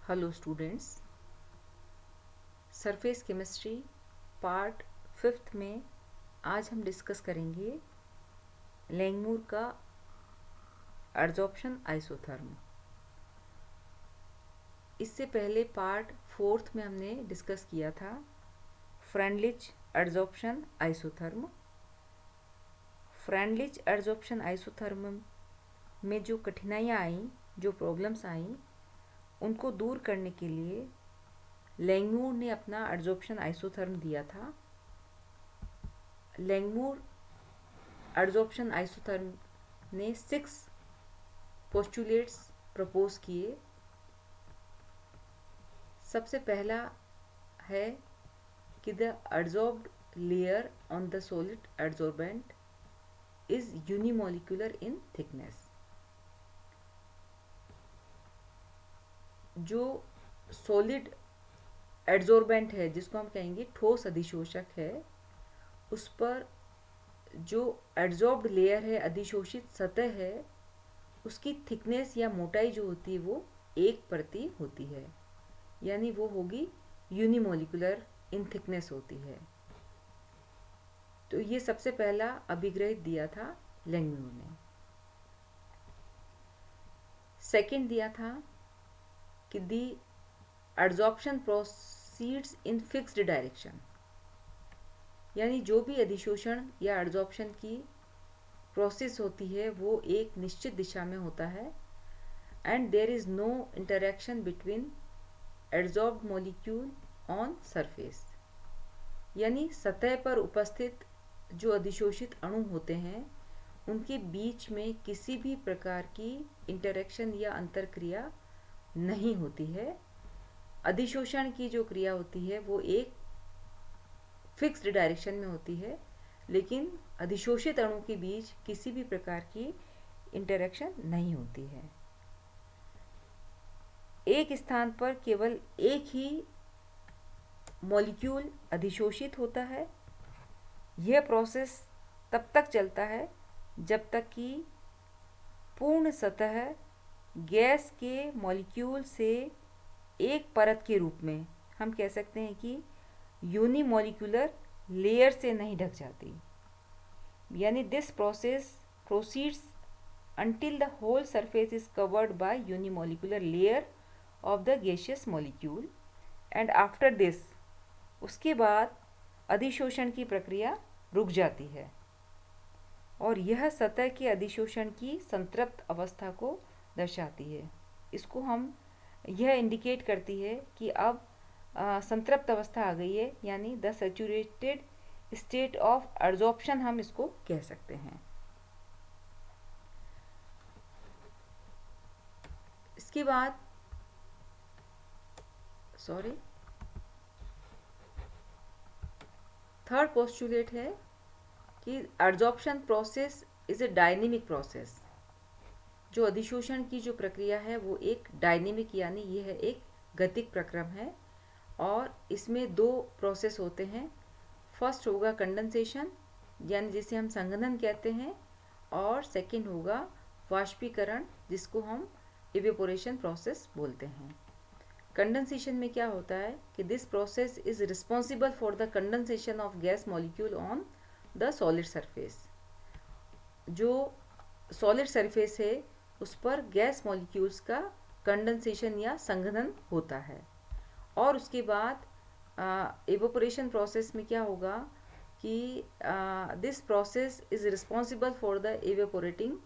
Hello students, surface chemistry part 5 में आज हम डिस्कस करेंगे लैंगमुर का एडजॉर्प्शन आइसोथर्म। इससे पहले पार्ट 4 में हमने डिस्कस किया था Freundlich adsorption isotherm. Freundlich adsorption isotherm में जो कठिनाइयाँ आईं, जो प्रॉब्लम्स आईं, उनको दूर करने के लिए लैंगमुर ने अपना एडजॉर्प्शन आइसोथर्म दिया था। लैंगमुर एडजॉर्प्शन आइसोथर्म ने 6 पोस्टुलेट्स प्रपोज किए। सबसे पहला है कि the adsorbed layer on the solid adsorbent is unimolecular in thickness. जो सॉलिड एडजॉर्बेंट है, जिसको हम कहेंगे ठोस अधिशोषक है, उस पर जो एडजॉर्ब्ड लेयर है, अधिशोषित सतह है, उसकी थिकनेस या मोटाई जो होती है वो एक प्रति होती है, यानी वो होगी यूनिमोलिकुलर इन थिकनेस होती है। तो ये सबसे पहला अभिग्रहित दिया था लैंगमुर ने। सेकंड दिया था कि दी adsorption proceeds in fixed direction, यानी जो भी अधिशोषण या एडजॉर्प्शन की प्रोसेस होती है वो एक निश्चित दिशा में होता है, and there is no interaction between adsorbed molecule on surface, यानी सतह पर उपस्थित जो अधिशोषित अणु होते हैं उनके बीच में किसी भी प्रकार की इंटरेक्शन या अंतरक्रिया नहीं होती है। अधिशोषण की जो क्रिया होती है वो एक फिक्स्ड डायरेक्शन में होती है, लेकिन अधिशोषित अणु के बीच किसी भी प्रकार की इंटरेक्शन नहीं होती है। एक स्थान पर केवल एक ही मॉलिक्यूल अधिशोषित होता है। यह प्रोसेस तब तक चलता है जब तक कि पूर्ण सतह गैस के मॉलिक्यूल से एक परत के रूप में, हम कह सकते हैं कि यूनिमोलिकुलर लेयर से नहीं ढक जाती, यानी this process proceeds until the whole surface is covered by unimolecular layer of the gaseous molecule, and after this, उसके बाद अधिशोषण की प्रक्रिया रुक जाती है, और यह सतह के अधिशोषण की संतृप्त अवस्था को दर्शाती है। इसको हम यह इंडिकेट करती है कि अब संतृप्त अवस्था आ गई है, यानी the saturated state of adsorption हम इसको कह सकते हैं। इसके बाद थर्ड पोस्टुलेट है कि adsorption process is a dynamic process. जो अधिशोषण की जो प्रक्रिया है वो एक डायनेमिक, यानी यह है एक गतिक प्रक्रम है, और इसमें 2 प्रोसेस होते हैं। फर्स्ट होगा कंडेंसेशन, यानी जिसे हम संघनन कहते हैं, और सेकंड होगा वाष्पीकरण, जिसको हम इवेपोरेशन प्रोसेस बोलते हैं। कंडेंसेशन में क्या होता है कि this process is responsible for the condensation of gas molecule on the solid surface. जो सॉलिड सरफेस है उस पर गैस मॉलिक्यूल्स का कंडेंसेशन या संघनन होता है, और उसके बाद इवेपोरेशन प्रोसेस में क्या होगा कि this process is responsible for the evaporating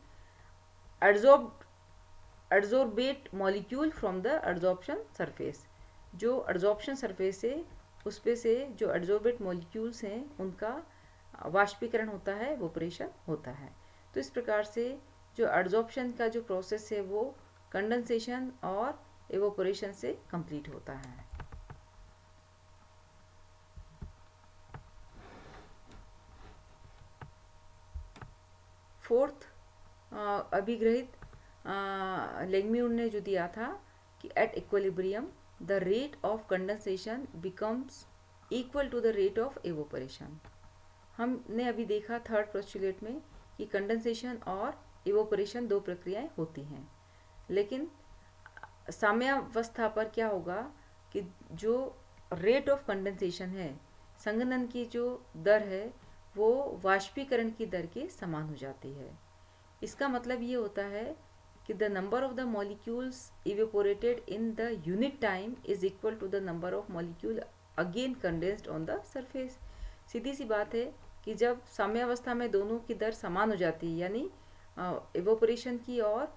adsorbate molecule from the adsorption surface. जो एडजॉर्प्शन सरफेस है उस पे से जो एडजॉर्बेट मॉलिक्यूल्स हैं उनका वाष्पीकरण होता है, इवेपोरेशन होता है। तो इस प्रकार से जो एडजॉर्प्शन का जो प्रोसेस है वो कंडेंसेशन और इवेपोरेशन से कंप्लीट होता है। फोर्थ अभिग्रहित लैंगमुर ने जो दिया था कि at equilibrium the rate of condensation becomes equal to the rate of evaporation. हमने अभी देखा थर्ड पोस्टुलेट में कि कंडेंसेशन और इवेपोरेशन 2 प्रक्रियाएं होती हैं, लेकिन साम्यावस्था पर क्या होगा कि जो रेट ऑफ कंडेंसेशन है, संघनन की जो दर है, वो वाष्पीकरण की दर के समान हो जाती है। इसका मतलब ये होता है कि the number of the molecules evaporated in the unit time is equal to the number of molecule again condensed on the surface. सीधी सी बात है कि जब साम्यावस्था में दोनों की दर समान हो जाती है, यानी इवेपोरेशन की और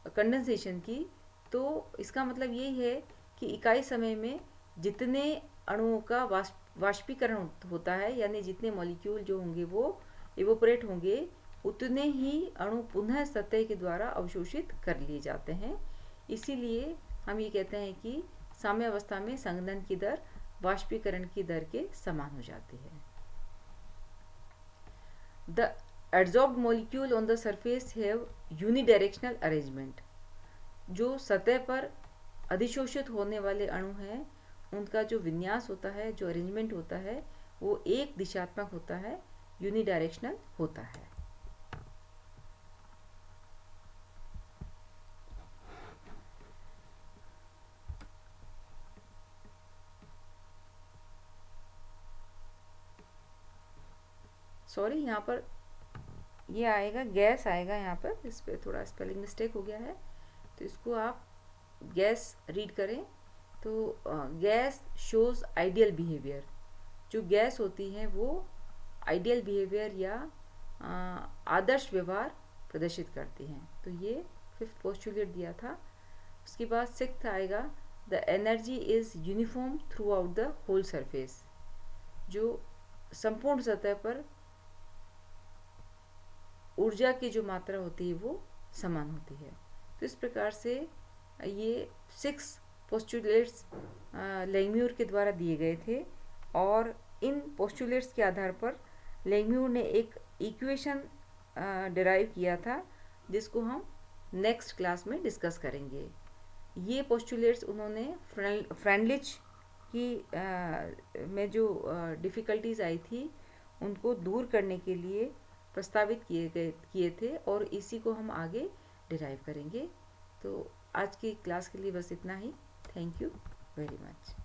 कंडेंसेशन की, तो इसका मतलब यही है कि इकाई समय में जितने अणुओं का वाष्पीकरण होता है, यानी जितने मॉलिक्यूल जो होंगे वो इवेपोरेट होंगे, उतने ही अणु पुनः सतह के द्वारा अवशोषित कर लिए जाते हैं। इसीलिए हम ये कहते हैं कि साम्यावस्था में संघनन की दर वाष्पीकरण की दर के समान हो जाती है। The adsorbed molecule on the surface have unidirectional arrangement। जो सतह पर अधिशोषित होने वाले अणु हैं, उनका जो विन्यास होता है, जो अरेंजमेंट होता है, वो एक दिशात्मक होता है, यूनिडायरेक्शनल होता है। सॉरी, यहाँ पर ये आएगा, गैस आएगा यहाँ पर, इस पर थोड़ा स्पेलिंग मिस्टेक हो गया है, तो इसको आप गैस रीड करें तो गैस शोज आइडियल बिहेवियर। जो गैस होती हैं वो आइडियल बिहेवियर या आदर्श व्यवहार प्रदर्शित करती हैं। तो ये 5th पोस्टुलेट दिया था। उसके बाद 6th आएगा, the energy is uniform throughout the whole surface. जो संपूर्ण सतह पर ऊर्जा की जो मात्रा होती है वो समान होती है। तो इस प्रकार से ये 6 पोस्टुलेट्स लैंगम्यूर के द्वारा दिए गए थे, और इन पोस्टुलेट्स के आधार पर लैंगम्यूर ने एक इक्वेशन डिराइव किया था, जिसको हम नेक्स्ट क्लास में डिस्कस करेंगे। ये पोस्टुलेट्स उन्होंने फ्रेंडलिच की में जो डिफ़िकल्टीज आई थी उनको दूर करने के लिए प्रस्तावित किए थे, और इसी को हम आगे डिराइव करेंगे। तो आज की क्लास के लिए बस इतना ही। Thank you very much.